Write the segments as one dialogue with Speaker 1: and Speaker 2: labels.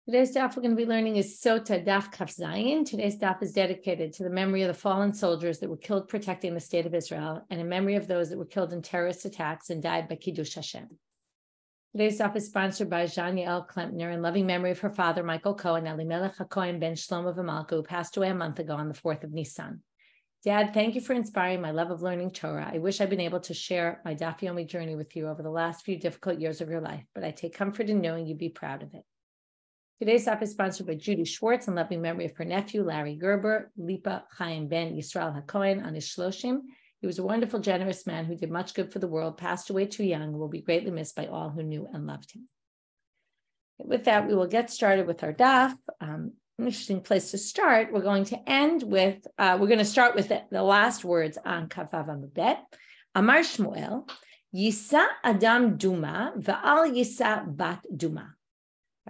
Speaker 1: Today's daf we're going to be learning is Sotah daf Kaf Zayin. Today's daf is dedicated to the memory of the fallen soldiers that were killed protecting the state of Israel and in memory of those that were killed in terrorist attacks and died by Kiddush Hashem. Today's daf is sponsored by Jean Yael Klempner in loving memory of her father, Michael Cohen, Elimelech HaKohen ben Shlomo V'Malka, who passed away a month ago on the 4th of Nisan. Dad, thank you for inspiring my love of learning Torah. I wish I'd been able to share my daf Yomi journey with you over the last few difficult years of your life, but I take comfort in knowing you'd be proud of it. Today's daf is sponsored by Judy Schwartz in loving memory of her nephew, Larry Gerber, Lipa Chaim ben Yisrael HaKohen on his Shloshim. He was a wonderful, generous man who did much good for the world, passed away too young, and will be greatly missed by all who knew and loved him. With that, we will get started with our daf. An interesting place to start. We're going to end with, we're going to start with the last words on Kavav Amudbet. Amar Shmuel, Yisa Adam Duma, Va'al Yisa Bat Duma.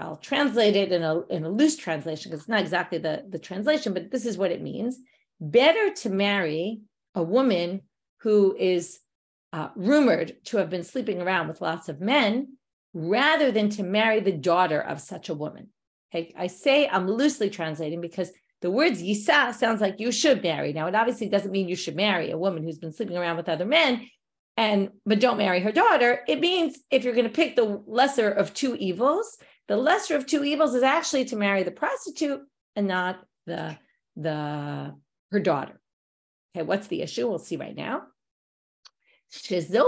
Speaker 1: I'll translate it in a loose translation because it's not exactly the translation, but this is what it means. Better to marry a woman who is rumored to have been sleeping around with lots of men rather than to marry the daughter of such a woman. Okay, I say I'm loosely translating because the words Yisa sounds like you should marry. Now, it obviously doesn't mean you should marry a woman who's been sleeping around with other men, but don't marry her daughter. It means if you're going to pick the lesser of two evils, the lesser of two evils is actually to marry the prostitute and not her daughter. Okay, what's the issue? We'll see right now. Because the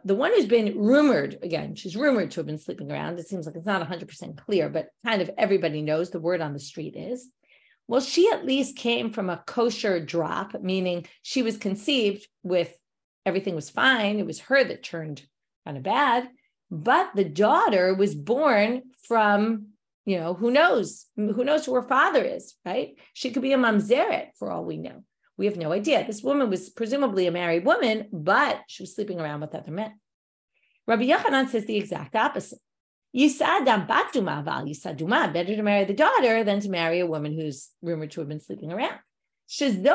Speaker 1: one who's been rumored, again, she's rumored to have been sleeping around. It seems like it's not 100% clear, but kind of everybody knows the word on the street is. Well, she at least came from a kosher drop, meaning she was conceived with everything was fine. It was her that turned kind of bad, but the daughter was born from, who knows who her father is, right? She could be a mamzeret for all we know. We have no idea. This woman was presumably a married woman, but she was sleeping around with other men. Rabbi Yochanan says the exact opposite. Yisadam batuma val yisaduma, better to marry the daughter than to marry a woman who's rumored to have been sleeping around. Because the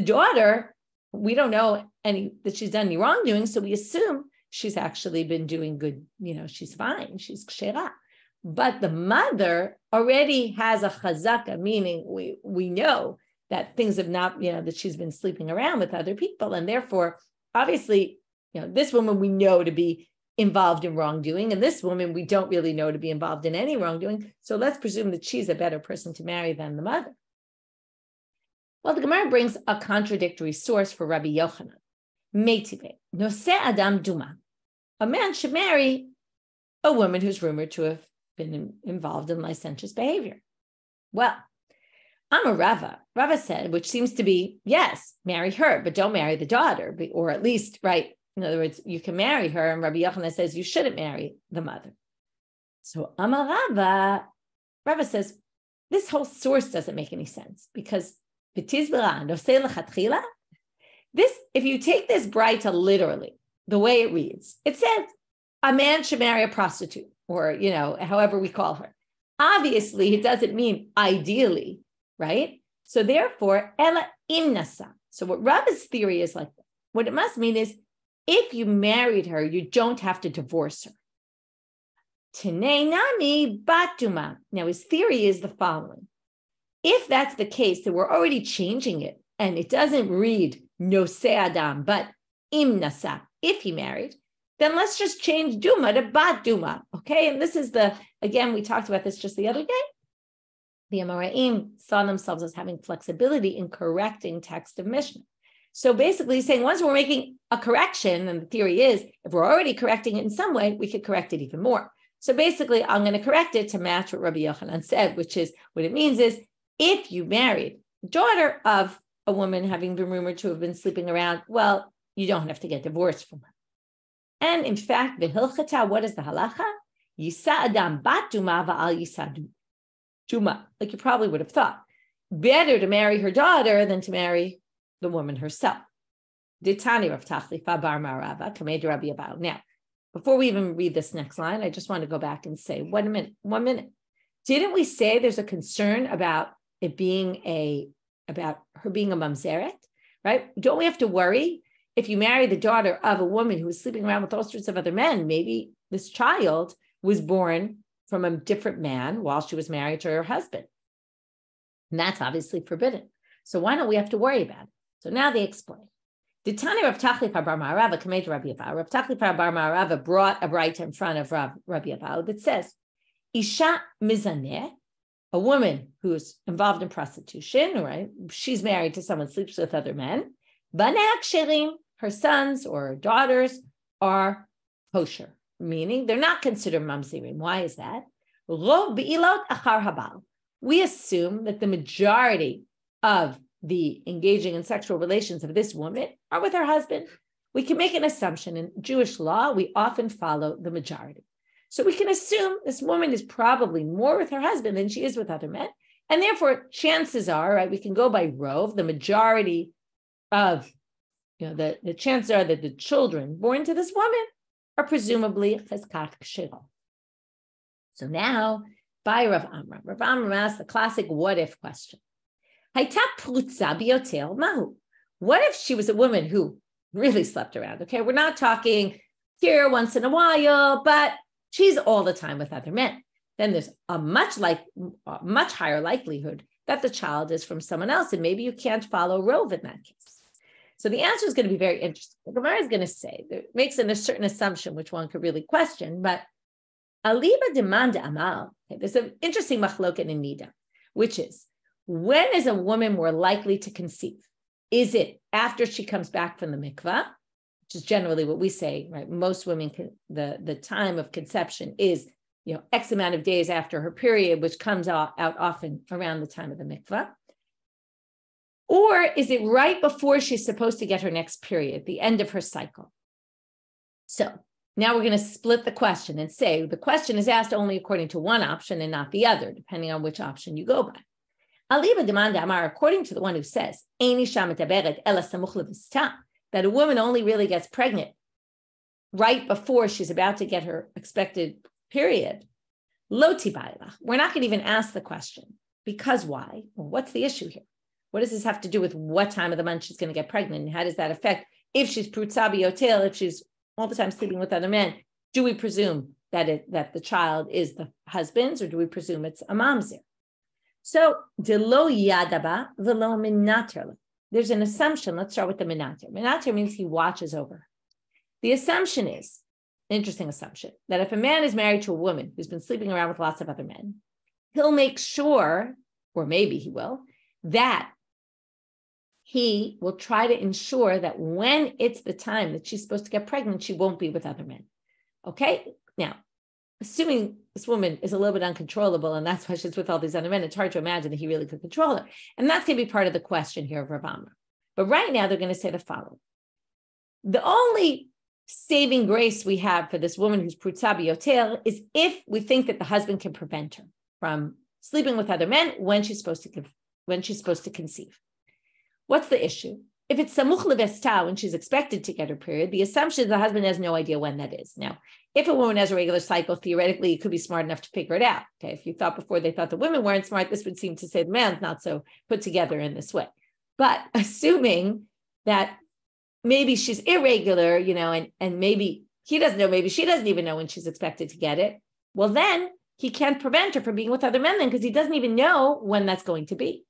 Speaker 1: daughter, we don't know that she's done any wrongdoing, so we assume she's actually been doing good, she's fine, she's kshera. But the mother already has a chazaka, meaning we know that things have not, that she's been sleeping around with other people, and therefore, obviously, this woman we know to be involved in wrongdoing, and this woman we don't really know to be involved in any wrongdoing. So let's presume that she's a better person to marry than the mother. Well, the Gemara brings a contradictory source for Rabbi Yochanan. Meitive, Nose Adam Duma. A man should marry a woman who's rumored to have been involved in licentious behavior. Well, I'm a Rava. Rava said, which seems to be, yes, marry her, but don't marry the daughter, or at least, right? In other words, you can marry her, and Rabbi Yochanan says you shouldn't marry the mother. So Amar Rava says, this whole source doesn't make any sense because this, if you take this braita literally, the way it reads, it says a man should marry a prostitute, or, however we call her. Obviously, it doesn't mean ideally, right? So therefore, ela imnasa. So what Rava's theory is like, what it must mean is, if you married her, you don't have to divorce her. Tenei nami batuma. Now, his theory is the following. If that's the case, that we're already changing it, and it doesn't read nose adam, but imnasa, if he married, then let's just change duma to bat duma, okay? And this is again, we talked about this just the other day. The Amoraim saw themselves as having flexibility in correcting text of Mishna. So basically he's saying once we're making a correction, and the theory is if we're already correcting it in some way, we could correct it even more. So basically I'm going to correct it to match what Rabbi Yochanan said, which is what it means is if you married daughter of a woman having been rumored to have been sleeping around, well, you don't have to get divorced from her. And in fact, the hilchata, what is the halacha? Yisa adam bat duma va'al yisa duma, like you probably would have thought. Better to marry her daughter than to marry the woman herself. Ditani Rav Tachlifa bar marava kamed Rabbi Abau. Now, before we even read this next line, I just want to go back and say, 1 minute. Didn't we say there's a concern about it being about her being a mamzeret, right? Don't we have to worry if you marry the daughter of a woman who was sleeping around with all sorts of other men, maybe this child was born from a different man while she was married to her husband. And that's obviously forbidden. So why don't we have to worry about it? So now they explain. The Tani Rav Tachlif Bar Ma'arava came to Rabbi Yehoshua. Rav Tachlif Bar Ma'arava brought a braita in front of Rabbi Yehoshua that says, Isha mizaneh, a woman who's involved in prostitution, right? She's married to someone who sleeps with other men. Banei ksherim, her sons or daughters are kosher, meaning they're not considered mamzerim. Why is that? Rov be'ilot achar habal. We assume that the majority of the engaging in sexual relations of this woman are with her husband. We can make an assumption. In Jewish law, we often follow the majority. So we can assume this woman is probably more with her husband than she is with other men. And therefore, chances are, right, we can go by rov, the majority of, the chances are that the children born to this woman are presumably cheskat kshira. So now, by Rav Amram. Rav Amram asked the classic what-if question. What if she was a woman who really slept around? Okay, we're not talking here once in a while, but she's all the time with other men. Then there's a much higher likelihood that the child is from someone else, and maybe you can't follow rov in that case. So the answer is going to be very interesting. The Gemara is going to say, it makes a certain assumption, which one could really question, but aliba demanda amal. Okay, there's an interesting machloket in Nida, which is, when is a woman more likely to conceive? Is it after she comes back from the mikvah, which is generally what we say, right? Most women, the time of conception is, X amount of days after her period, which comes out often around the time of the mikvah. Or is it right before she's supposed to get her next period, the end of her cycle? So now we're going to split the question and say the question is asked only according to one option and not the other, depending on which option you go by. Aliba demanda amar, according to the one who says, that a woman only really gets pregnant right before she's about to get her expected period. Lo tibayla. We're not going to even ask the question. Because why? Well, what's the issue here? What does this have to do with what time of the month she's going to get pregnant? And how does that affect if she's prutzabi yotel, if she's all the time sleeping with other men? Do we presume that the child is the husband's, or do we presume it's a mamzer? So, de lo yadaba velo minater. There's an assumption. Let's start with the minater. Minater means he watches over. The assumption is, interesting assumption, that if a man is married to a woman who's been sleeping around with lots of other men, he'll make sure, or maybe he will, that he will try to ensure that when it's the time that she's supposed to get pregnant, she won't be with other men. Okay? Now, assuming this woman is a little bit uncontrollable and that's why she's with all these other men, it's hard to imagine that he really could control her. And that's going to be part of the question here of Rav Amram. But right now, they're going to say the following. The only saving grace we have for this woman who's prutzabi yotel is if we think that the husband can prevent her from sleeping with other men when she's supposed to conceive. What's the issue? If it's samuch levesta, when she's expected to get her period, the assumption is the husband has no idea when that is. Now, if a woman has a regular cycle, theoretically, you could be smart enough to figure it out. Okay, if you thought before they thought the women weren't smart, this would seem to say the man's not so put together in this way. But assuming that maybe she's irregular, and maybe he doesn't know, maybe she doesn't even know when she's expected to get it, well, then he can't prevent her from being with other men then because he doesn't even know when that's going to be.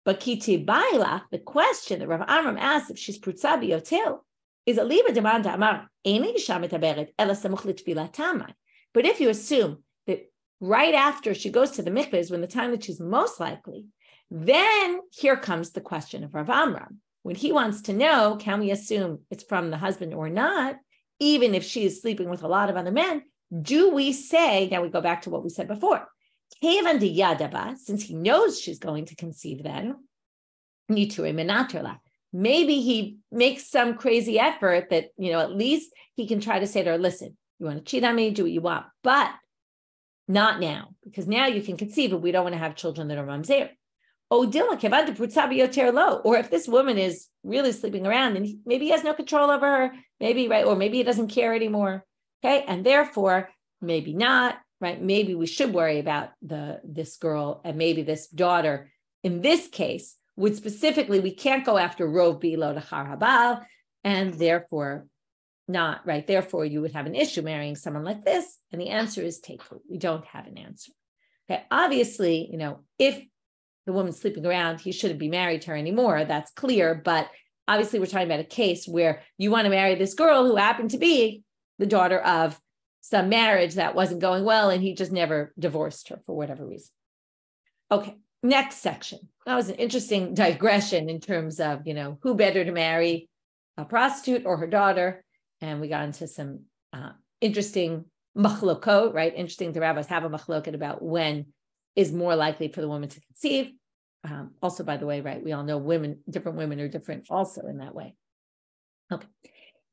Speaker 1: But kiti baila, the question that Rav Amram asked if she's prutzabi yotel is a liba demanda amar eni isha metaberet ela samuch litfilat tamai. But if you assume that right after she goes to the mikveh is when the time that she's most likely, then here comes the question of Rav Amram. When he wants to know, can we assume it's from the husband or not, even if she is sleeping with a lot of other men, do we say, now we go back to what we said before, since he knows she's going to conceive then, maybe he makes some crazy effort that, at least he can try to say to her, listen, you want to cheat on me, do what you want, but not now, because now you can conceive and we don't want to have children that are mamzer. Or if this woman is really sleeping around and maybe he has no control over her, maybe, right, or maybe he doesn't care anymore, okay, and therefore, maybe not, right, maybe we should worry about this girl and maybe this daughter. In this case, would specifically, we can't go after rov bilo to har habal, and therefore not, right? Therefore, you would have an issue marrying someone like this. And the answer is teku. We don't have an answer. Okay, obviously, if the woman's sleeping around, he shouldn't be married to her anymore. That's clear. But obviously, we're talking about a case where you want to marry this girl who happened to be the daughter of some marriage that wasn't going well, and he just never divorced her for whatever reason. Okay, next section. That was an interesting digression in terms of, who better to marry, a prostitute or her daughter. And we got into some interesting machlokot, right? Interesting, the rabbis have a machloket about when is more likely for the woman to conceive. Also, by the way, right, we all know different women are different also in that way. Okay.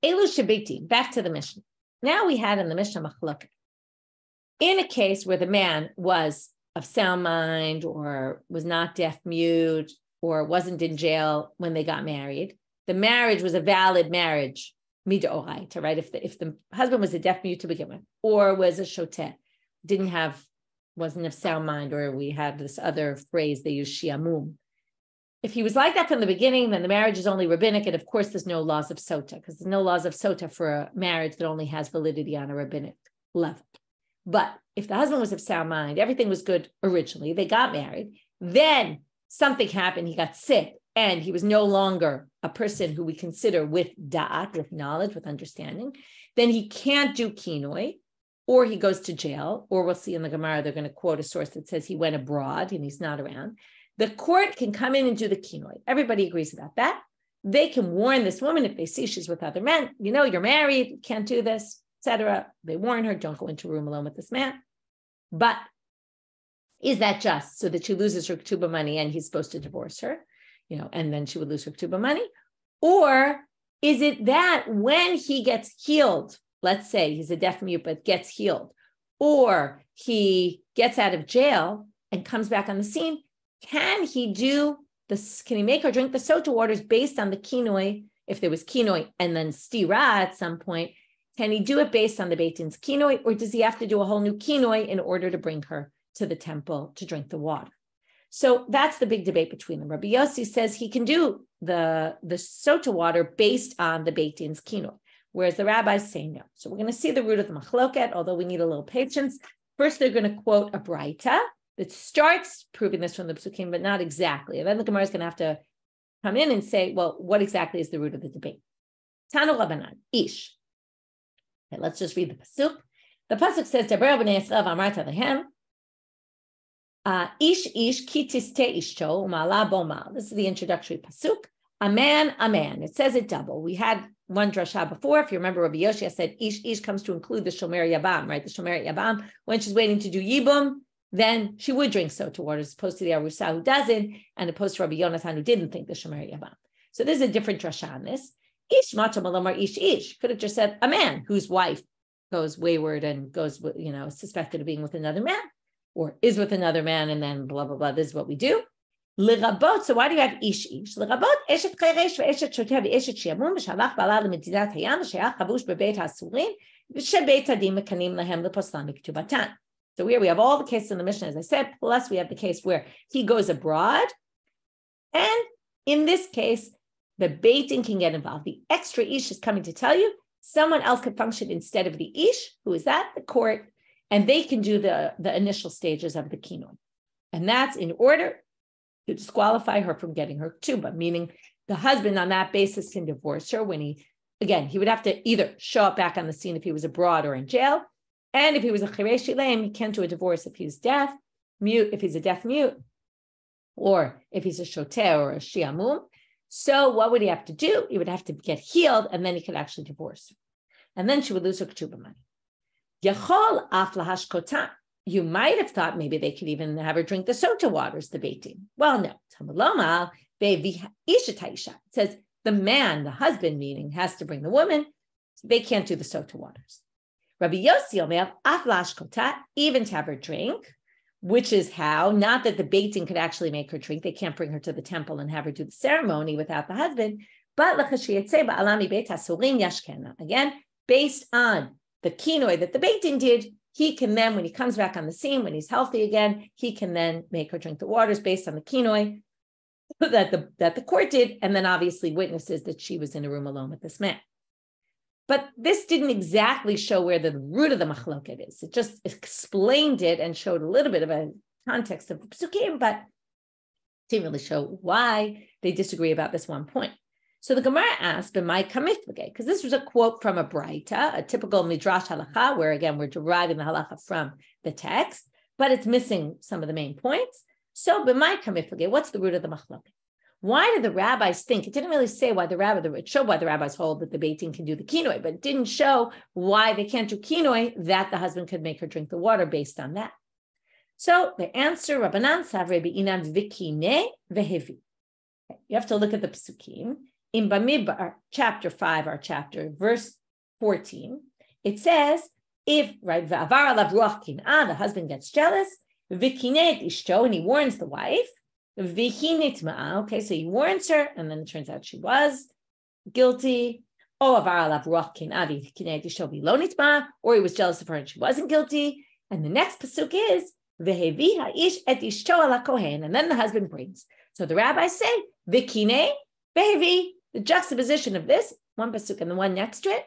Speaker 1: Elu shebeti, back to the Mishna. Now we had in the Mishna machloket. In a case where the man was of sound mind or was not deaf mute or wasn't in jail when they got married, the marriage was a valid marriage, midoraita, right? If the husband was a deaf mute to begin with, or was a shoteh, wasn't of sound mind, or we had this other phrase they use, shiamum. If he was like that from the beginning, then the marriage is only rabbinic, and of course there's no laws of Sotah, because there's no laws of Sotah for a marriage that only has validity on a rabbinic level. But if the husband was of sound mind, everything was good originally, they got married, then something happened, he got sick, and he was no longer a person who we consider with da'at, with knowledge, with understanding, then he can't do kinui, or he goes to jail, or we'll see in the Gemara, they're going to quote a source that says he went abroad and he's not around. The court can come in and do the kinui. Everybody agrees about that. They can warn this woman if they see she's with other men, you're married, you can't do this, etc. They warn her, don't go into a room alone with this man. But is that just so that she loses her ketubah money and he's supposed to divorce her, and then she would lose her ketubah money? Or is it that when he gets healed, let's say he's a deaf mute, but gets healed, or he gets out of jail and comes back on the scene, can he make her drink the Sotah waters based on the kinui? If there was kinui and then stira at some point, can he do it based on the Beit Din's kinui, or does he have to do a whole new kinui in order to bring her to the temple to drink the water? So that's the big debate between them. Rabbi Yosi says he can do the Sotah water based on the Beit Din's kinui, whereas the rabbis say no. So we're going to see the root of the machloket, although we need a little patience. First, they're going to quote a braita that starts proving this from the psukim, but not exactly. And then the Gemara is going to have to come in and say, well, what exactly is the root of the debate? Tanu Rabbanan, ish. Okay, let's just read the pasuk. The pasuk says, "Daber b'nei Yisrael v'amarta lehem, ish ish ki tisteh ishto u'ma'ala bo mal." This is the introductory pasuk. A man. It says it double. We had one drashot before. If you remember, Rabbi Yosi said ish comes to include the shomer yabam, right? The shomer yabam, when she's waiting to do yibum, then she would drink Sotah water, as opposed to the Arusa who doesn't, and opposed to Rabbi Yonatan who didn't think the shomer yabam. So there's a different drashah on this. Ish matam alamar ish. Could have just said a man whose wife goes wayward and goes, suspected of being with another man, or is with another man, and then blah blah blah. This is what we do. L'rabot. So why do you have ish? L'rabot eshet cheresh ve'eshet shoteh ve'eshet shiamum v'shalach bala l'medidat hayam v'sheyach chavush bebeit hasurin v'shebeit hadim mekanim lahem leposlam miktubatan. So here we have all the cases in the Mishna, as I said, plus we have the case where he goes abroad, and in this case, the Beit Din can get involved. The extra ish is coming to tell you someone else could function instead of the ish. Who is that? The court, and they can do the initial stages of the kinui, and that's in order to disqualify her from getting her ketubah, meaning the husband on that basis can divorce her when he would have to either show up back on the scene if he was abroad or in jail, and if he was a chiresh shilem, he can't do a divorce if he's deaf, mute, if he's a deaf mute, or if he's a shoteh or a shiamum. So what would he have to do? He would have to get healed, and then he could actually divorce her. And then she would lose her ketubah money. Yachol af lahashkotan. You might have thought maybe they could even have her drink the Sotah waters, the Beit Din. Well, no. It says the man, the husband, meaning, has to bring the woman. So they can't do the Sotah waters. Rabbi Yosi omer af lahashkotan, even to have her drink, which is how, not that the Beit Din could actually make her drink. They can't bring her to the temple and have her do the ceremony without the husband. But again, based on the kinui that the Beit Din did, he can then, when he comes back on the scene, when he's healthy again, he can then make her drink the waters based on the kinui. that the court did, and then obviously witnesses that she was in a room alone with this man. But this didn't exactly show where the root of the machloket is. It just explained it and showed a little bit of a context of the psukim, but didn't really show why they disagree about this one point. So the Gemara asked, "B'mai kamiflage?" Because this was a quote from a braita, a typical midrash halacha, where again we're deriving the halacha from the text, but it's missing some of the main points. So b'mai kamiflage? What's the root of the machloket? Why did the rabbis think? It didn't really say why it showed why the rabbis hold that the Beit Din can do the kinui, but it didn't show why they can't do kinui, that the husband could make her drink the water based on that. So the answer, Rabbanan savre be'inan vikine vehevi. You have to look at the psukim. In Bamidbar, chapter 5, our chapter, verse 14, it says, if, right, v'avar alav ruach kin'ah, the husband gets jealous, vikine ishto, and he warns the wife, okay, so he warns her, and then it turns out she was guilty. Or he was jealous of her and she wasn't guilty. And the next pasuk is and then the husband brings. So the rabbis say vikine behevi. The juxtaposition of this one pasuk and the one next to it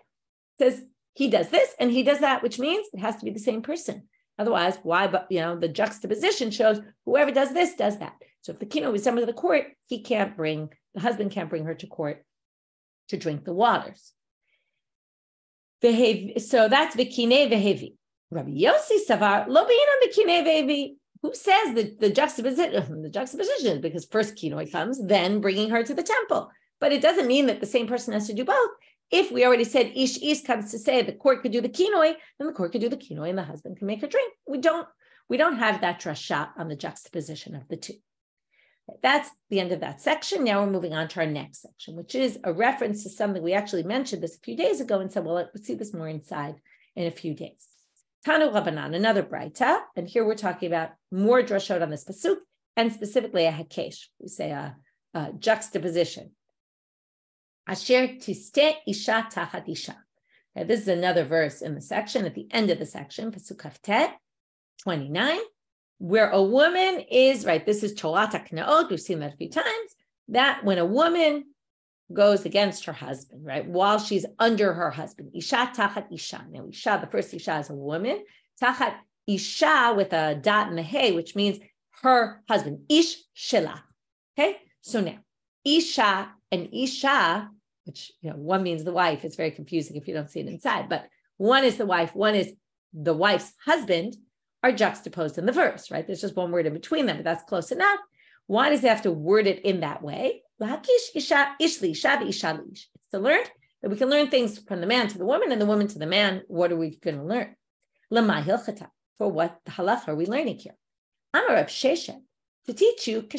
Speaker 1: says he does this and he does that, which means it has to be the same person. Otherwise, why? But the juxtaposition shows whoever does this does that. So if the kinui is summoned to the court, the husband can't bring her to court to drink the waters. So that's vikine vehevi. Rabbi Yosi savar lo b'inam vikine vehevi. Who says that the juxtaposition is because first kinui comes, then bringing her to the temple. But it doesn't mean that the same person has to do both. If we already said ish comes to say the court could do the kinui, then the court could do the kinui and the husband can make her drink. We don't have that drashot on the juxtaposition of the two. That's the end of that section. Now we're moving on to our next section, which is a reference to something we actually mentioned this a few days ago and said, well, let's see this more inside in a few days. Tanu Rabbanan, another braita, and here we're talking about more drashot on this pasuk, and specifically a hakesh. We say a juxtaposition. Asher tiste isha tachat isha. This is another verse in the section, at the end of the section, pasuk kaftet, 29, where a woman is, right, this is tolat haknaot, we've seen that a few times, that when a woman goes against her husband, right, while she's under her husband, isha tachat isha. Now, isha, the first isha is a woman, tachat isha with a dot in the hay, which means her husband, ish shela. Okay, so now, isha and isha, which, one means the wife. It's very confusing if you don't see it inside, but one is the wife, one is the wife's husband, are juxtaposed in the verse, right? There's just one word in between them, but that's close enough. Why does it have to word it in that way? It's to learn that we can learn things from the man to the woman and the woman to the man. What are we going to learn? For what the halacha are we learning here? To teach you, to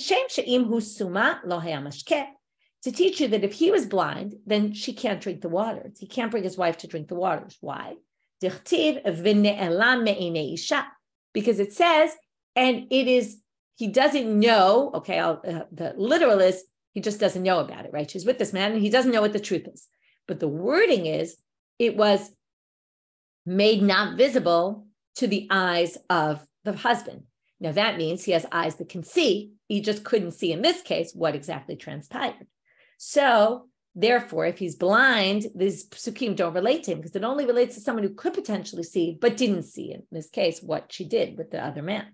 Speaker 1: teach you that if he was blind, then she can't drink the waters. He can't bring his wife to drink the waters. Why? Because it says, and it is, he doesn't know, okay, the literal is, he just doesn't know about it, right? She's with this man and he doesn't know what the truth is. But the wording is, it was made not visible to the eyes of the husband. Now that means he has eyes that can see. He just couldn't see in this case what exactly transpired. So therefore, if he's blind, these psukim don't relate to him because it only relates to someone who could potentially see, but didn't see, in this case, what she did with the other man.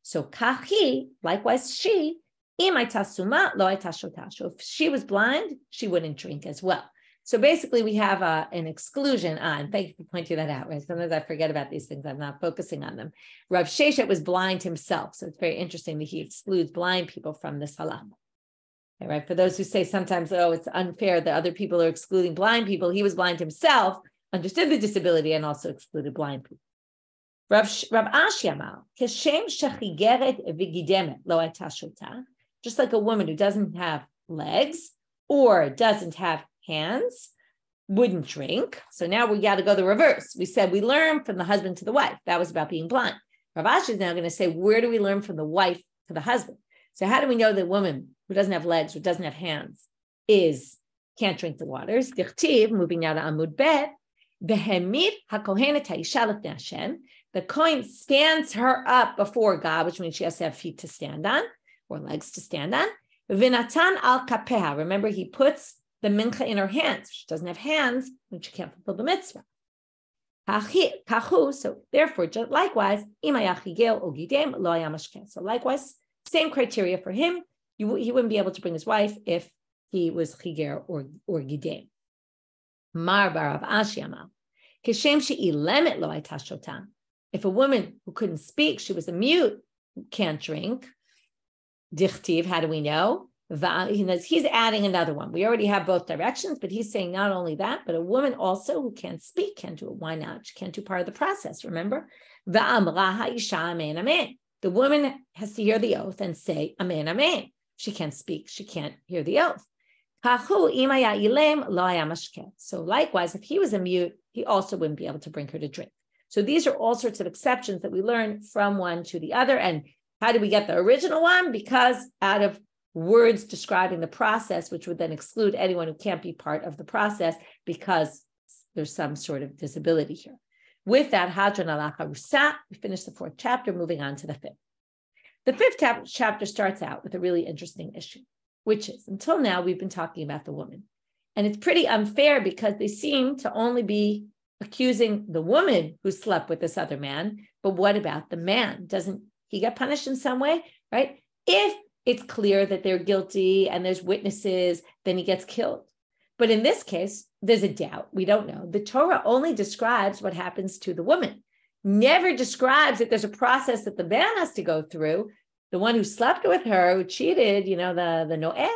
Speaker 1: So kachi, likewise she, if she was blind, she wouldn't drink as well. So basically we have an exclusion on, thank you for pointing that out, right? Sometimes I forget about these things, I'm not focusing on them. Rav Sheshet was blind himself, so it's very interesting that he excludes blind people from this halakha. Right? For those who say sometimes, it's unfair that other people are excluding blind people, he was blind himself, understood the disability, and also excluded blind people. Rav Ashi Amal, Keshem shechigeret v'gidemet lo hayta shotah, just like a woman who doesn't have legs or doesn't have hands wouldn't drink. So now we got to go the reverse. We said we learn from the husband to the wife. That was about being blind. Rav Ashi is now going to say, where do we learn from the wife to the husband? So how do we know the woman who doesn't have legs, who doesn't have hands, can't drink the waters? Dichtiv, moving now to Amud Bet, Behemit hakohenet ha'isha lefnei Hashem. The Kohen stands her up before God, which means she has to have feet to stand on or legs to stand on. V'natan al kapeha. Remember, he puts the mincha in her hands. She doesn't have hands, and she can't fulfill the mitzvah. So therefore, just likewise, so likewise, same criteria for him. He wouldn't be able to bring his wife if he was chiger or gidem. Mar barav ashiamal. If a woman who couldn't speak, she was a mute, can't drink. Dichtiv, how do we know? He's adding another one. We already have both directions, but he's saying not only that, but a woman also who can't speak can't do it. Why not? She can't do part of the process, remember? The woman has to hear the oath and say, amen, amen. She can't speak. She can't hear the oath. So likewise, if he was a mute, he also wouldn't be able to bring her to drink. So these are all sorts of exceptions that we learn from one to the other. And how do we get the original one? Because out of words describing the process, which would then exclude anyone who can't be part of the process because there's some sort of disability here. With that, Hadran ala Harusa, we finish the 4th chapter, moving on to the 5th. The 5th chapter starts out with a really interesting issue, which is, until now, we've been talking about the woman. And it's pretty unfair because they seem to only be accusing the woman who slept with this other man. But what about the man? Doesn't he get punished in some way, right? If it's clear that they're guilty and there's witnesses, then he gets killed. But in this case, there's a doubt. We don't know. The Torah only describes what happens to the woman, never describes that there's a process that the man has to go through. The one who slept with her, who cheated, the no'eh,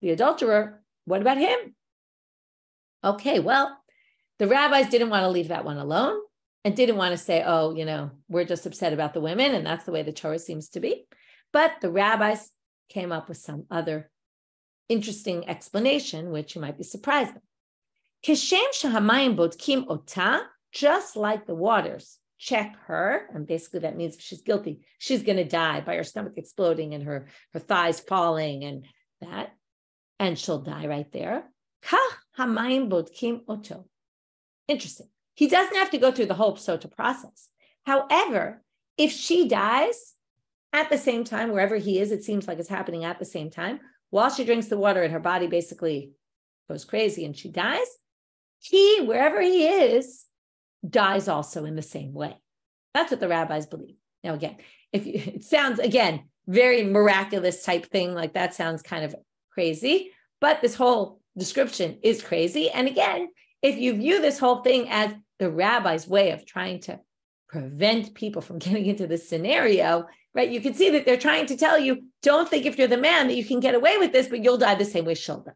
Speaker 1: the adulterer, what about him? Okay, well, the rabbis didn't want to leave that one alone and didn't want to say, we're just upset about the women, and that's the way the Torah seems to be. But the rabbis came up with some other interesting explanation, which you might be surprised at. Kishem shahamayim bodkim ota, just like the waters check her, and basically that means if she's guilty, she's going to die by her stomach exploding and her thighs falling and that, and she'll die right there. Kach hamayim bodkim oto. Interesting. He doesn't have to go through the whole Sotah process. However, if she dies at the same time, wherever he is, it seems like it's happening at the same time, while she drinks the water and her body basically goes crazy and she dies, he, wherever he is, dies also in the same way. That's what the rabbis believe. Now, again, it sounds, again, very miraculous type thing, like that sounds kind of crazy, but this whole description is crazy. And again, if you view this whole thing as the rabbi's way of trying to prevent people from getting into this scenario, right? You can see that they're trying to tell you, don't think if you're the man that you can get away with this, but you'll die the same way she'll die.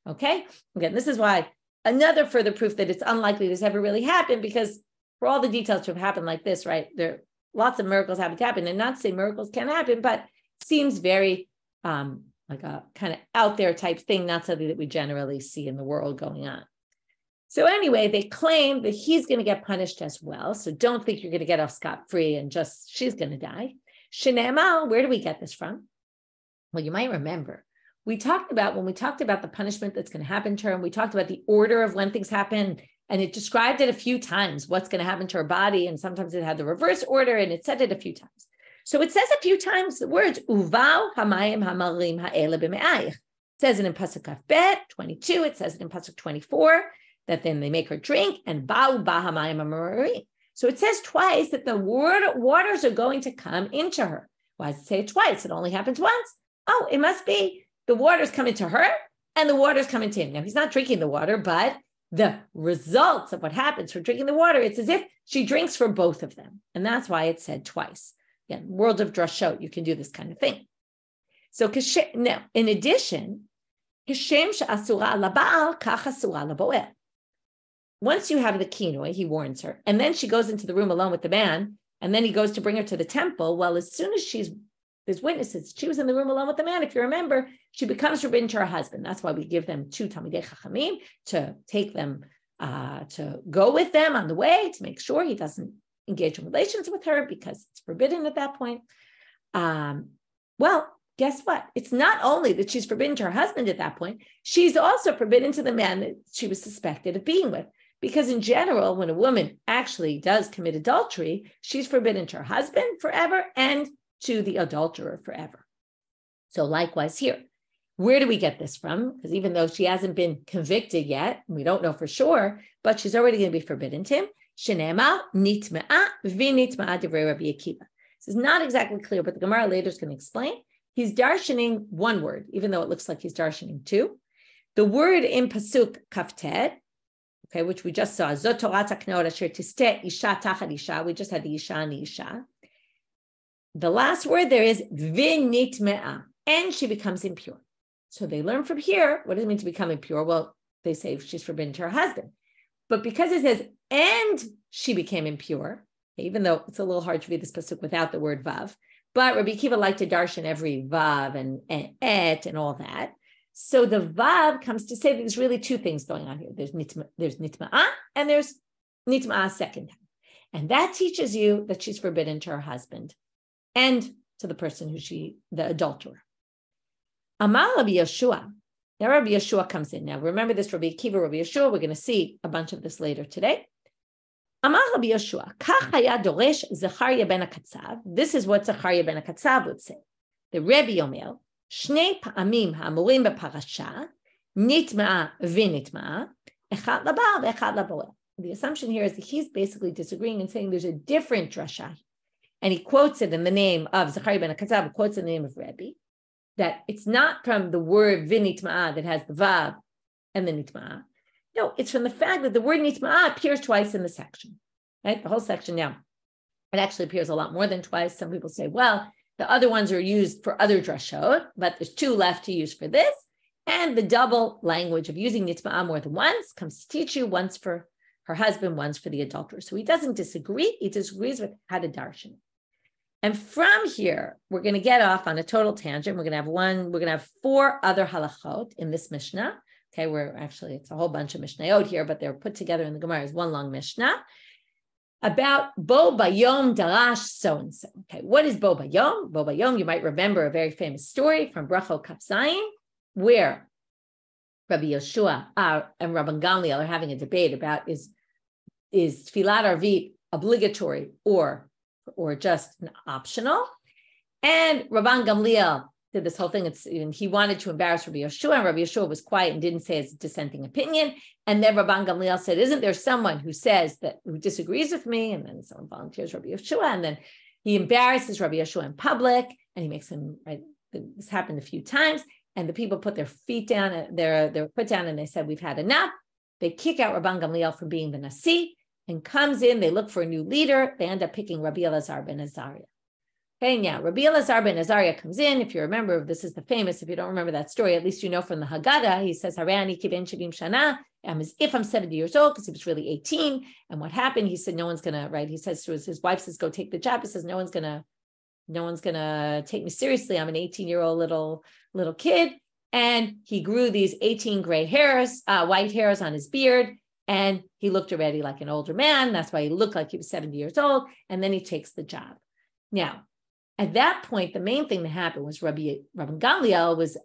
Speaker 1: Okay? Again, this is why another further proof that it's unlikely this ever really happened, because for all the details to have happened like this, right? There lots of miracles having to happen, and not to say miracles can happen, but seems very like a kind of out there type thing, not something that we generally see in the world going on. So anyway, they claim that he's going to get punished as well. So don't think you're going to get off scot-free and just she's going to die. Shenemal, where do we get this from? Well, you might remember when we talked about the punishment that's going to happen to her, and we talked about the order of when things happen, and it described it a few times, what's going to happen to her body, and sometimes it had the reverse order, and it said it a few times. So it says a few times the words Uvav hamayim hamarim ha'ele b'me'ayich. It says it in Pasuk Kaf 22. It says it in Pasuk 24 that then they make her drink, and Ba'u b'hamayim hamarim. So it says twice that the waters are going to come into her. Why does it say it twice? It only happens once. Oh, it must be the waters come into her and the waters come into him. Now, he's not drinking the water, but the results of what happens from drinking the water, it's as if she drinks for both of them. And that's why it said twice. Again, world of drashot, you can do this kind of thing. So now, in addition, once you have the kinui, he warns her, and then she goes into the room alone with the man, and then he goes to bring her to the temple. Well, as soon as there's witnesses, she was in the room alone with the man. If you remember, she becomes forbidden to her husband. That's why we give them 2 Talmidei Chachamim to take them, to go with them on the way, to make sure he doesn't engage in relations with her because it's forbidden at that point. Well, guess what? It's not only that she's forbidden to her husband at that point, she's also forbidden to the man that she was suspected of being with. Because in general, when a woman actually does commit adultery, she's forbidden to her husband forever and to the adulterer forever. So likewise here, Where do we get this from? Because even though she hasn't been convicted yet, we don't know for sure, but she's already going to be forbidden to him. Shenema nitma'a v'nitma'a divrei Rabbi Akiva. This is not exactly clear, but the Gemara later is going to explain. He's darshaning one word, even though it looks like he's darshaning two. The word in pasuk kaftet, okay, which we just saw, zot Torah taknot asher tisteh isha tachad isha. We just had the isha and the isha. The last word there is v'nitma'a, and she becomes impure. So they learn from here, what does it mean to become impure? Well, they say she's forbidden to her husband. But because it says, and she became impure, even though it's a little hard to read this pasuk without the word vav, but Rabbi Akiva liked to darshan every vav and et and all that. So the vav comes to say that there's really two things going on here. There's nitma'a and there's nitma'a second time. And that teaches you that she's forbidden to her husband and to the person the adulterer. Amar Rabbi Yehoshua. Now Rabbi Yehoshua comes in. Now remember this Rabbi Akiva, Rabbi Yehoshua. We're going to see a bunch of this later today. Amar Rabbi Yehoshua. Kach haya doresh Zechariah ben Akatzav. This is what Zechariah ben Akatzav would say. The Rebbe Omer, Shnei pa'amim ha'amurim beparasha, nitma'a v'nitma'a, echad labal ve'echad laboel. The assumption here is that he's basically disagreeing and saying there's a different drashot. And he quotes it in the name of Zechariah ben Akatzav, quotes in the name of Rebbe, that it's not from the word vinitma'a that has the vav and the nitma'a. No, it's from the fact that the word nitma'a appears twice in the section, right? The whole section now. It actually appears a lot more than twice. Some people say, well, the other ones are used for other drashot, but there's two left to use for this. And the double language of using nitma'a more than once comes to teach you, once for her husband, once for the adulterer. So he doesn't disagree. He disagrees with how to darshan. And from here, we're going to get off on a total tangent. We're going to have four other halachot in this Mishnah. Okay, it's a whole bunch of Mishnayot here, but they're put together in the Gemara as one long Mishnah about bo bayom darash so-and-so. Okay, what is bo bayom? Bo bayom, you might remember a very famous story from Brachot Kaf Zayin, where Rabbi Yehoshua and Rabban Gamliel are having a debate about is tfilat arvit obligatory or just an optional. And Rabban Gamliel did this whole thing. And he wanted to embarrass Rabbi Yehoshua, and Rabbi Yehoshua was quiet and didn't say his dissenting opinion. And then Rabban Gamliel said, isn't there someone who disagrees with me? And then someone volunteers Rabbi Yehoshua, and then he embarrasses Rabbi Yehoshua in public, and he makes him, right, this happened a few times, and the people put their feet down, they're put down, and they said, we've had enough. They kick out Rabban Gamliel from being the Nasi, and comes in, they look for a new leader. They end up picking Rabbi Elazar ben Azariah. Okay, now Rabbi Elazar ben Azariah comes in. If you remember, this is the famous, if you don't remember that story, at least you know from the Haggadah, he says, Harani kiven shivim shana, I'm as if I'm 70 years old, because he was really 18. And what happened? He said, no one's gonna, right? He says to his wife says, go take the job. He says, no one's gonna take me seriously. I'm an 18-year-old little kid. And he grew these 18 gray hairs, white hairs on his beard. And he looked already like an older man. That's why he looked like he was 70 years old. And then he takes the job. Now, at that point, the main thing that happened was Rabban Gamliel was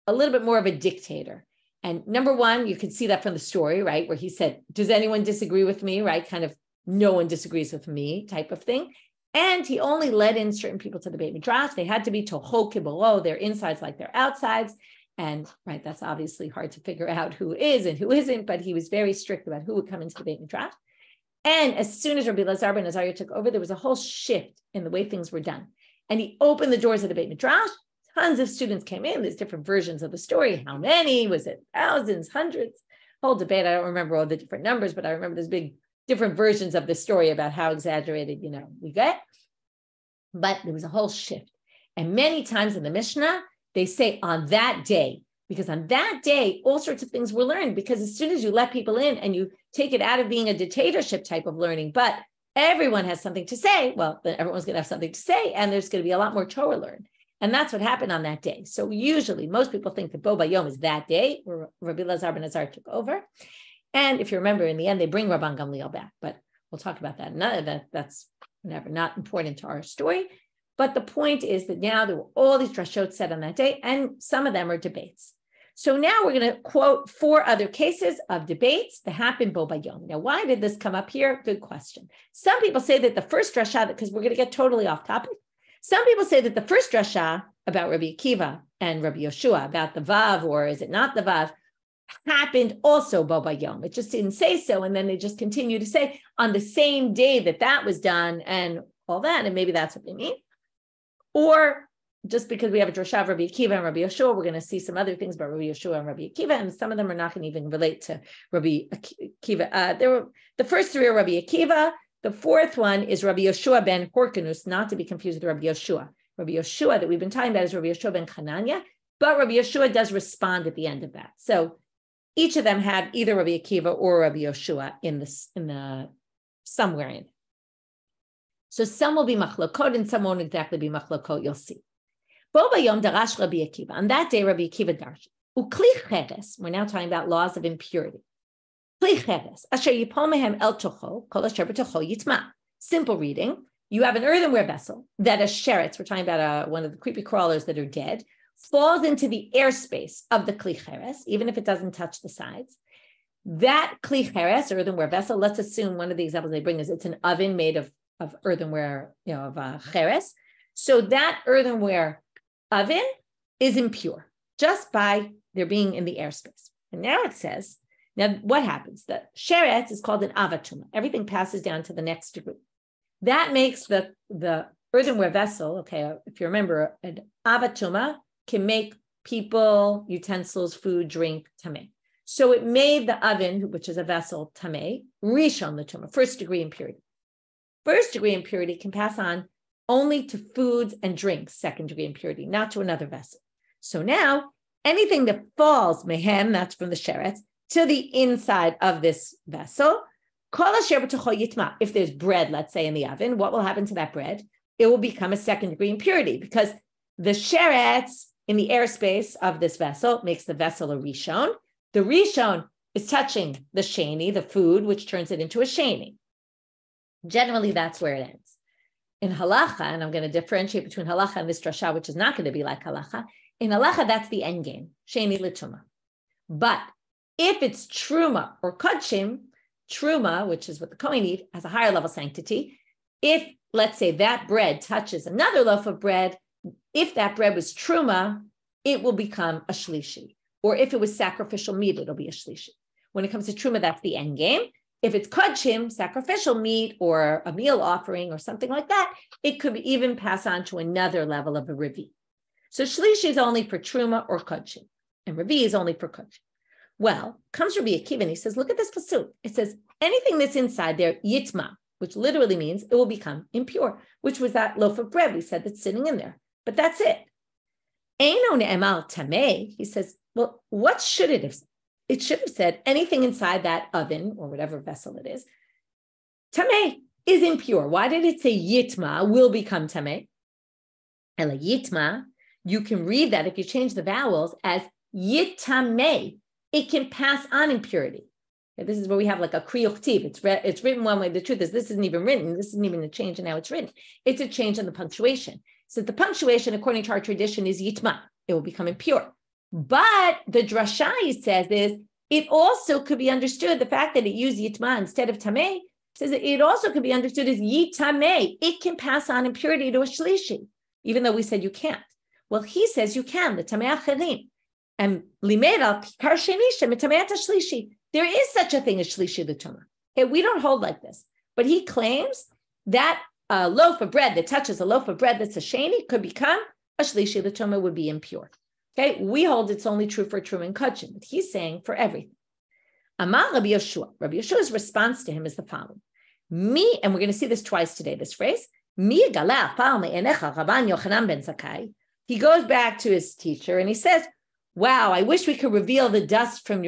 Speaker 1: a little bit more of a dictator. And number one, you can see that from the story, right? Where he said, does anyone disagree with me, right? Kind of no one disagrees with me type of thing. And he only let in certain people to the Beit Midrash. They had to be toho kibolo, their insides like their outsides. And right, that's obviously hard to figure out who is and who isn't, but he was very strict about who would come into the Beit Midrash. And as soon as Rabbi Elazar ben Azariah took over, there was a whole shift in the way things were done. And he opened the doors of the Beit Midrash. Tons of students came in. There's different versions of the story. How many? Was it thousands, hundreds? Whole debate. I don't remember all the different numbers, but I remember there's big different versions of the story about how exaggerated, we get. But there was a whole shift. And many times in the Mishnah, they say on that day, because on that day, all sorts of things were learned, because as soon as you let people in and you take it out of being a dictatorship type of learning, but everyone has something to say, well, then everyone's going to have something to say, and there's going to be a lot more Torah learned. And that's what happened on that day. So usually most people think that Bo Bayom is that day where Rabbi Elazar ben Azariah took over. And if you remember, in the end, they bring Rabban Gamliel back, but we'll talk about that. That's not important to our story. But the point is that now there were all these drashot said on that day, and some of them are debates. So now we're going to quote 4 other cases of debates that happened bo bayom. Now, why did this come up here? Good question. Some people say that the first drashah, because we're going to get totally off topic, Some people say that the first drasha about Rabbi Akiva and Rabbi Yehoshua, about the Vav, or is it not the Vav, happened also bo bayom. It just didn't say so. And then they just continue to say on the same day that was done and all that. And maybe that's what they mean. Or just because we have a drasha of Rabbi Akiva and Rabbi Yehoshua, we're going to see some other things about Rabbi Yehoshua and Rabbi Akiva, and some of them are not going to even relate to Rabbi Akiva. The first three are Rabbi Akiva. The fourth one is Rabbi Yehoshua ben Horkanus, not to be confused with Rabbi Yehoshua. Rabbi Yehoshua that we've been talking about is Rabbi Yehoshua ben Hanania, but Rabbi Yehoshua does respond at the end of that. So each of them have either Rabbi Akiva or Rabbi Yehoshua in the somewhere in it. So some will be machlokot and some won't exactly be machlokot. You'll see. Bo bayom darash Rabbi Akiva. On that day, Rabbi Akiva darshed. Ukli cheres. We're now talking about laws of impurity. Kli cheres. Asher yipol mehem el tocho kol asher b'tocho yitma. Simple reading. You have an earthenware vessel that a sheretz, we're talking about one of the creepy crawlers that are dead, falls into the airspace of the kli cheres, even if it doesn't touch the sides. That kli cheres, earthenware vessel, let's assume one of the examples they bring is it's an oven made of earthenware, of cheres. So that earthenware oven is impure just by their being in the airspace. And now it says, now what happens? The sheretz is called an avatuma. Everything passes down to the next degree. That makes the earthenware vessel, okay, if you remember, an avatuma can make people, utensils, food, drink, tameh. So it made the oven, which is a vessel, tameh, rishon l'tuma, first degree impurity. First degree impurity can pass on only to foods and drinks, second degree impurity, not to another vessel. So now, anything that falls, mehem, that's from the sheretz, to the inside of this vessel, if there's bread, let's say, in the oven, what will happen to that bread? It will become a second degree impurity because the sheretz in the airspace of this vessel makes the vessel a rishon. The rishon is touching the sheni, the food, which turns it into a sheni. Generally, that's where it ends. In halacha, and I'm going to differentiate between halacha and this drasha, which is not going to be like halacha. In halacha, that's the end game, sheni l'tuma. But if it's truma or kodshim, truma, which is what the kohen eat, has a higher level sanctity. If, let's say, that bread touches another loaf of bread, if that bread was truma, it will become a shlishi. Or if it was sacrificial meat, it'll be a shlishi. When it comes to truma, that's the end game. If it's kodshim, sacrificial meat, or a meal offering, or something like that, it could even pass on to another level of a revi. So shlishi is only for truma or kodshim, and revi is only for kodshim. Well, comes Rabbi Akiva and he says, look at this pasuk. It says, anything that's inside there, yitma, which literally means it will become impure, which was that loaf of bread we said that's sitting in there. But that's it. Eino ne'emal tameh, he says, well, what should it have said? It should have said anything inside that oven or whatever vessel it is, tameh is impure. Why did it say yitma will become tameh? And yitma, you can read that if you change the vowels as yitameh. It can pass on impurity. Okay, this is where we have like a kriyuch tiv. It's written one way. The truth is this isn't even written. This isn't even a change in how it's written. It's a change in the punctuation. So the punctuation, according to our tradition, is yitma. It will become impure. But the drasha, he says, is it also could be understood, the fact that it used yitma instead of tameh, says that it also could be understood as yitameh. It can pass on impurity to a shlishi, even though we said you can't. Well, he says you can, the tameh acherim. And limera kikar shenisha mitameat shlishi. There is such a thing as shlishi l'tuma. Okay, we don't hold like this, but he claims that a loaf of bread that touches a loaf of bread that's a sheni could become a shlishi l'tuma, would be impure. Okay, we hold it's only true for truma and kodshim, but he's saying for everything. Amar Rabbi Yehoshua. Rabbi Yeshua's response to him is the following: Me, and we're going to see this twice today. This phrase, Mi gala fal me'enecha Rabban Yochanan ben Zakkai. He goes back to his teacher and he says, wow, I wish we could reveal the dust from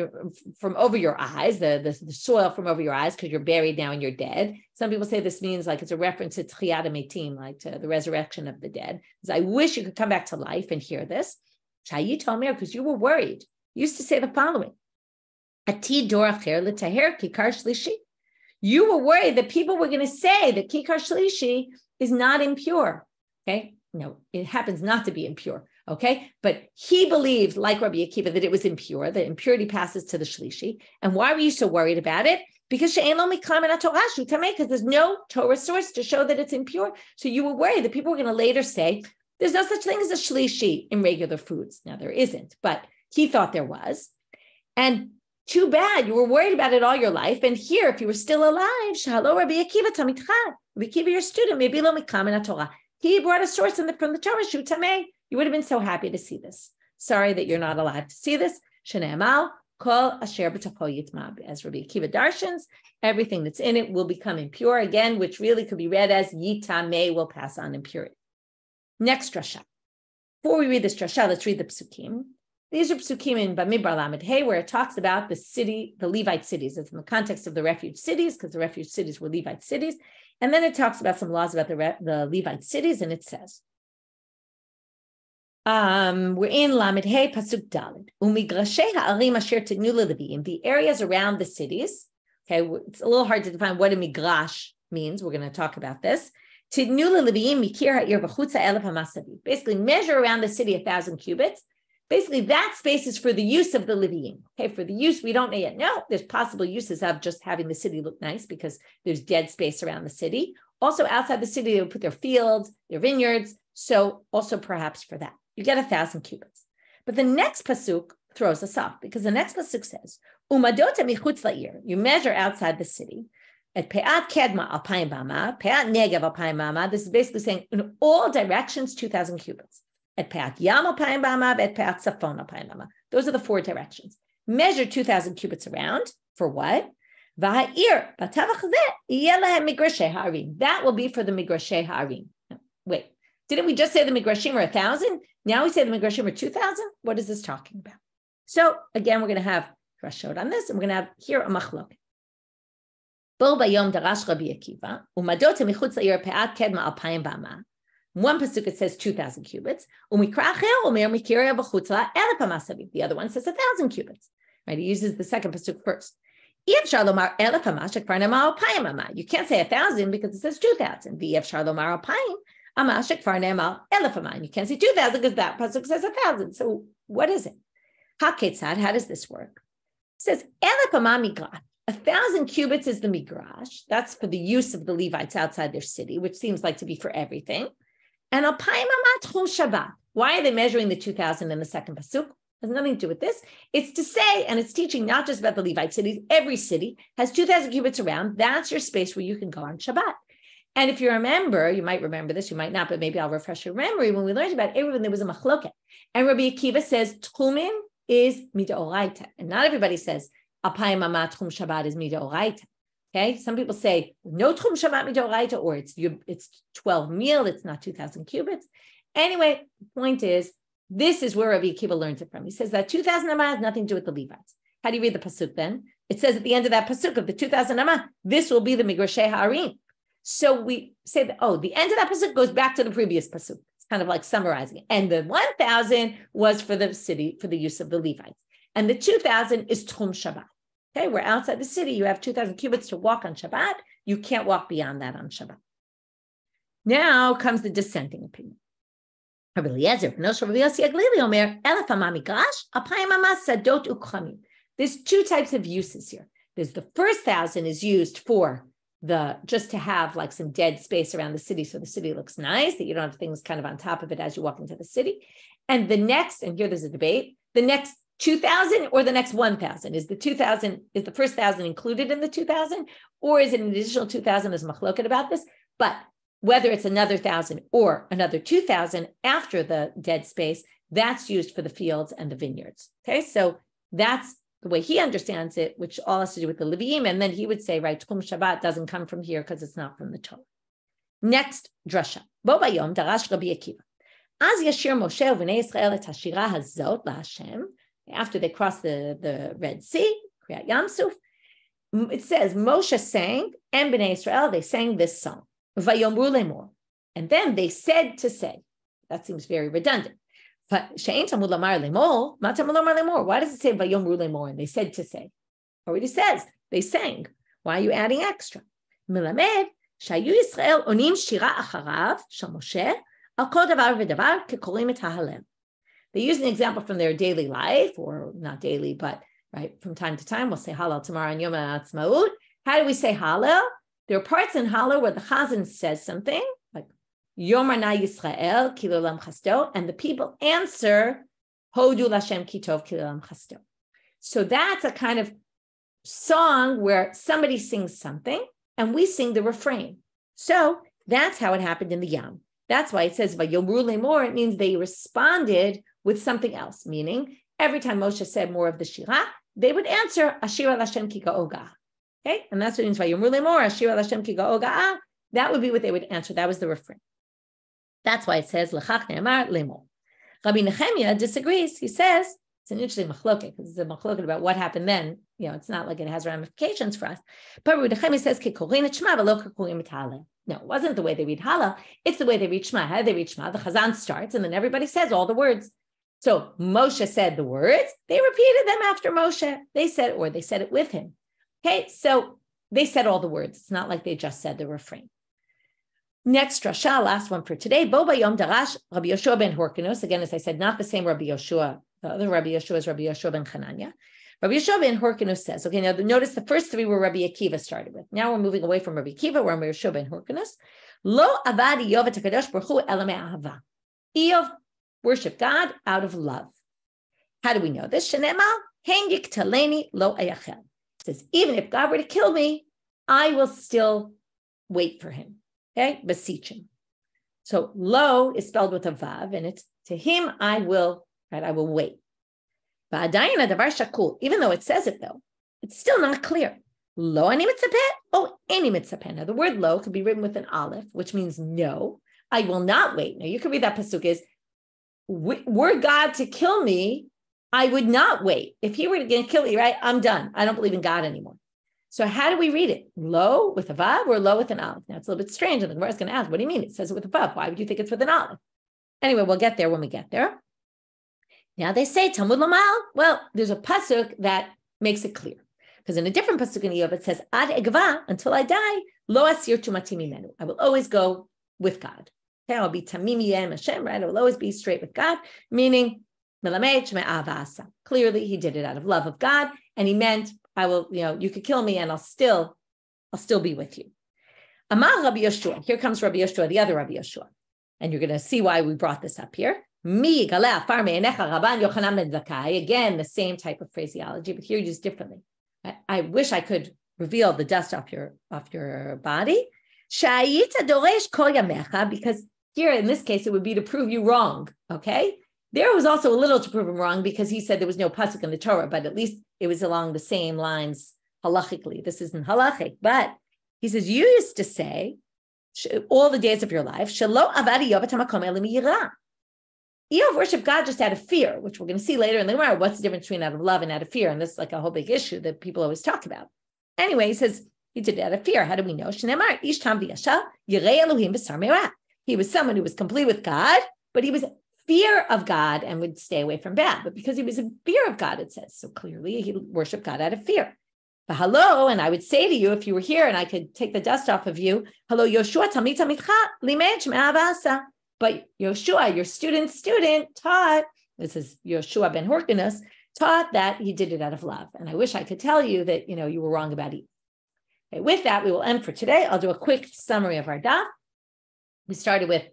Speaker 1: over your eyes, the soil from over your eyes, because you're buried now and you're dead. Some people say this means like it's a reference to tchiyat metim, like to the resurrection of the dead. Because I wish you could come back to life and hear this. Shayi told me because you were worried. You used to say the following: Ati dor acher l'taher kikar shlishi. You were worried that people were going to say that kikar shlishi is not impure. Okay, no, it happens not to be impure. Okay, but he believed, like Rabbi Akiva, that it was impure. The impurity passes to the shlishi. And why were you so worried about it? because there's no Torah source to show that it's impure. So you were worried that people were going to later say, there's no such thing as a shlishi in regular foods. Now there isn't, but he thought there was. And too bad, you were worried about it all your life. And here, if you were still alive, Shalo Rabbi Akiva Talmidcha, Rabbi Akiva, your student, maybe lo mikam Torah. He brought a source from the Torah, Shu Tameh. You would have been so happy to see this. Sorry that you're not allowed to see this. Shene'amal kol asher b'tocho yitma. As Rabbi Akiva darshans, everything that's in it will become impure again, which really could be read as yitameh, will pass on impurity. Next drashot. Before we read this drashot, let's read the psukim. These are psukim in Bamidbar Lamed Hey, where it talks about the city, the Levite cities. It's in the context of the refuge cities, because the refuge cities were Levite cities. And then it talks about some laws about the Levite cities, and it says, we're in Lamed Hey, Pasuk Daled. Umigrashei ha'arim asher tignu leLevim, the areas around the cities. Okay, it's a little hard to define what a migrash means. We're going to talk about this. Tignu leLevim mikir ha'ir v'chutza elef ha'masavi. Basically, measure around the city 1,000 cubits. Basically, that space is for the use of the Levite. Okay, for the use, we don't know yet. No, there's possible uses of just having the city look nice because there's dead space around the city. Also, outside the city, they would put their fields, their vineyards. So also perhaps for that, you get 1,000 cubits. But the next pasuk throws us off because the next pasuk says, "Umadota michutz la'ir." You measure outside the city. At pe'at kedma alpayim bama, pe'at negev alpayim bama. This is basically saying in all directions 2,000 cubits. At pe'at yam alpayim bama, at pe'at safon alpayim bama. Those are the 4 directions. Measure 2,000 cubits around for what? V'ha'ir b'tavach zeh yeh lahem migrashei ha'arim. That will be for the migrashei ha'arim. Wait, didn't we just say the migrashim are 1,000? Now we say the migrashim are 2,000. What is this talking about? So again, we're going to have drashot on this, and we're going to have here a machlok. Bo bayom darash Rabbi Akiva umadot michutz la'ir pe'at kedma alpayim bama. One pasuk it says 2,000 cubits. The other one says 1,000 cubits. Right? He uses the second pasuk first. You can't say 1,000 because it says 2,000. You can't say 2,000 because that pasuk says 1,000. So what is it? How does this work? It says 1,000 cubits is the migrash. That's for the use of the Levites outside their city, which seems like to be for everything. And alpayim tchum Shabbat. Why are they measuring the 2,000 in the second pasuk? Has nothing to do with this. It's to say, and it's teaching not just about the Levite cities, every city has 2,000 cubits around. That's your space where you can go on Shabbat. And if you remember, you might remember this, you might not, but maybe I'll refresh your memory. When we learned about everyone, there was a machloket. And Rabbi Akiva says, tchumin is midoraita. And not everybody says, alpayim tchum Shabbat is midoraita. Okay, some people say no tchum Shabbat midoraita, or it's 12 meal, it's not 2,000 cubits. Anyway, the point is, this is where Rabbi Akiva learns it from. He says that 2,000 amah has nothing to do with the Levites. How do you read the pasuk then? It says at the end of that pasuk of the 2,000 amah, this will be the migrashei ha'arim. So we say that, the end of that pasuk goes back to the previous pasuk. It's kind of like summarizing it. And the 1,000 was for the city, for the use of the Levites. And the 2,000 is tchum Shabbat. Okay, we're outside the city. You have 2,000 cubits to walk on Shabbat. You can't walk beyond that on Shabbat. Now comes the dissenting opinion. Rabbi Eliezer, Rabbi Yosi Aglili Omer, Elef Amamigash, Apayim Amas Sadot Ukhamim. There's 2 types of uses here. There's the first 1,000 is used for just to have like some dead space around the city so the city looks nice, that you don't have things kind of on top of it as you walk into the city. And the next, and here there's a debate, the next 2,000 or the next 1,000? Is the 2,000, is the first 1,000 included in the 2,000? Or is it an additional 2,000? There's machloket about this. But whether it's another 1,000 or another 2,000 after the dead space, that's used for the fields and the vineyards. Okay, so that's the way he understands it, which all has to do with the Levim. And then he would say, right, Tchum Shabbat doesn't come from here because it's not from the Torah. Next, drasha. Bo bayom darash Rabbi Akiva. Az yashir Moshe u'vnei Yisrael et hashira hazot laHashem. After they crossed the Red Sea, Kriyat Yam Suf, it says Moshe sang, and Bnei Israel, they sang this song, Vayomru lemor. And then they said to say. That seems very redundant. She'ein tamud lamar lemor, ma tamud lamar lemor. Why does it say Vayomru lemor? And they said to say. Already says they sang. Why are you adding extra? Milamed shayu Yisrael onim shira acharav shel Moshe al kol davar v'davar kekorim et ha'halel. They use an example from their daily life, or not daily, but right from time to time, we'll say Halal tomorrow on Yom HaAtzmaut. How do we say Hallel? There are parts in Hallel where the Chazan says something like Yomar na Yisrael ki l'olam chasto, and the people answer Hodu Lashem ki tov ki l'olam chasto. So that's a kind of song where somebody sings something and we sing the refrain. So that's how it happened in the Yam. That's why it says Vayomru lemor. It means they responded with something else, meaning every time Moshe said more of the Shirah, they would answer Ashira Lashem ki ga'oga. Okay, and that's what it means Vayomru lemor Ashira Lashem ki ga'oga. That would be what they would answer. That was the refrain. That's why it says L'chach ne'amar lemor. Rabbi Nehemiah disagrees. He says it's an interesting machloket because it's a machloket about what happened then. You know, it's not like it has ramifications for us. But Rabbi Nehemiah says Kikorin et Shema v'lo kikorin et Hallel. No, it wasn't the way they read Hallel. It's the way they read Shema. How do they read Shema? The Chazan starts, and then everybody says all the words. So Moshe said the words. They repeated them after Moshe. They said it, or they said it with him. Okay, so they said all the words. It's not like they just said the refrain. Next drashah, last one for today. Bo bayom darash Rabbi Yehoshua ben Horkanus. Again, as I said, not the same Rabbi Yehoshua. The other Rabbi Yehoshua is Rabbi Yehoshua ben Chananya. Rabbi Yehoshua ben Horkanus says, okay, now notice the first three were Rabbi Akiva started with. Now we're moving away from Rabbi Akiva, we're Rabbi Yehoshua ben Horkanus. Lo avad Iyov et HaKadosh Baruch Hu ela me'ahava. Iyov worshiped God out of love. How do we know this? Shene'emar, hen yiktaleni lo ayachel. It says, even if God were to kill me, I will still wait for him. Okay, beseech him. So lo is spelled with a vav, and it's to him I will, right? I will wait. Even though it says it though, it's still not clear. Lo ani mitzapeh, oh any mitzapeh. Now the word lo could be written with an aleph, which means no, I will not wait. Now you can read that pasuk as, were God to kill me, I would not wait. If he were to kill me, right, I'm done. I don't believe in God anymore. So how do we read it? Lo with a vav or lo with an aleph? Now it's a little bit strange, and the Gemara is going to ask, what do you mean? It says it with a vav. Why would you think it's with an aleph? Anyway, we'll get there when we get there. Now they say Talmud Lamal. Well, there's a pasuk that makes it clear, because in a different pasuk in Iyov it says Ad egva, until I die, lo asir tumati mimenu. I will always go with God. Okay, I'll be tamimi yem Hashem, right? I will always be straight with God, meaning melamed me'avasa. Clearly, he did it out of love of God, and he meant, I will, you could kill me and I'll still be with you. Amar Rabbi Yehoshua. Here comes Rabbi Yehoshua, the other Rabbi Yehoshua. And you're going to see why we brought this up here. Again, the same type of phraseology, but here used differently. I wish I could reveal the dust off your body. Because here in this case, it would be to prove you wrong. Okay. There was also a little to prove him wrong because he said there was no pasuk in the Torah, but at least it was along the same lines halachically. This isn't halachic, but he says, you used to say all the days of your life, Shelo avad Iyov et hamakom ela miyira. Iyov worshiped God just out of fear, which we're going to see later in the Gemara. What's the difference between out of love and out of fear? And this is like a whole big issue that people always talk about. Anyway, he says he did it out of fear. How do we know? Shneimar ish tam v'yashal yirei Elohim b'sar me'ara. He was someone who was complete with God, but he was fear of God and would stay away from bad. But because he was in fear of God, it says, so clearly he worshiped God out of fear. But hello, and I would say to you, if you were here and I could take the dust off of you, hello, Yoshua, talmid talmidcha, limed me'avasa. But Yoshua, your student, taught, this is Yoshua ben Horkanus, taught that he did it out of love. And I wish I could tell you that, you were wrong about it. Okay, with that, we will end for today. I'll do a quick summary of our daf. We started with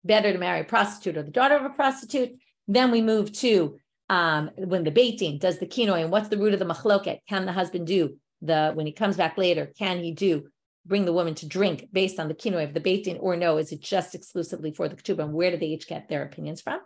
Speaker 1: better to marry a prostitute or the daughter of a prostitute. Then we move to when the beitin does the kinui, and what's the root of the machloket? Can the husband do when he comes back later, can he bring the woman to drink based on the kinui of the beitin, or no, is it just exclusively for the ketubah? And where do they each get their opinions from?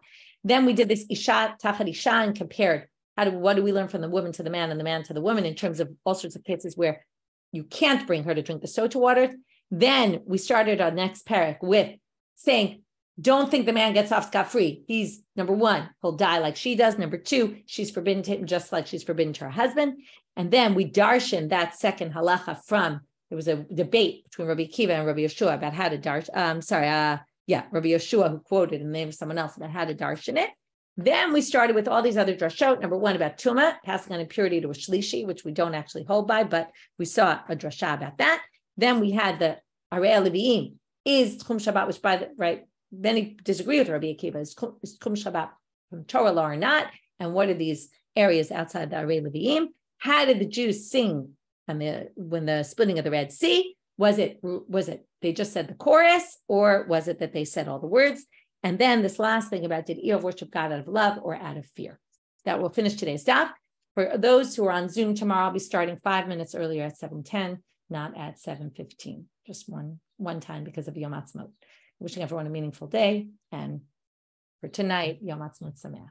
Speaker 1: Then we did this isha tachad isha and compared what do we learn from the woman to the man and the man to the woman in terms of all sorts of cases where you can't bring her to drink the Sotah waters. Then we started our next parak with saying, don't think the man gets off scot-free. He's, number one, he'll die like she does. Number two, she's forbidden to him just like she's forbidden to her husband. And then we darshan that second halacha from, there was a debate between Rabbi Akiva and Rabbi Yehoshua about how to darshan, Rabbi Yehoshua, who quoted in the name of someone else, about how to darshan it. Then we started with all these other drashot. Number one, about tumah, passing on impurity to a shlishi, which we don't actually hold by, but we saw a drasha about that. Then we had the arei Levite is Tchum Shabbat, which many disagree with Rabbi Akiva. Is Tchum Shabbat from Torah law or not? And what are these areas outside the arei Levite? How did the Jews sing and when the splitting of the Red Sea? Was it they just said the chorus, or was it that they said all the words? And then this last thing about, did Iyov worship God out of love or out of fear? That will finish today's daf. For those who are on Zoom tomorrow, I'll be starting 5 minutes earlier at 7:10, not at 7:15. Just one time because of Yom Ha'atzmaut. Wishing everyone a meaningful day, and for tonight, Yom Ha'atzmaut Sameach.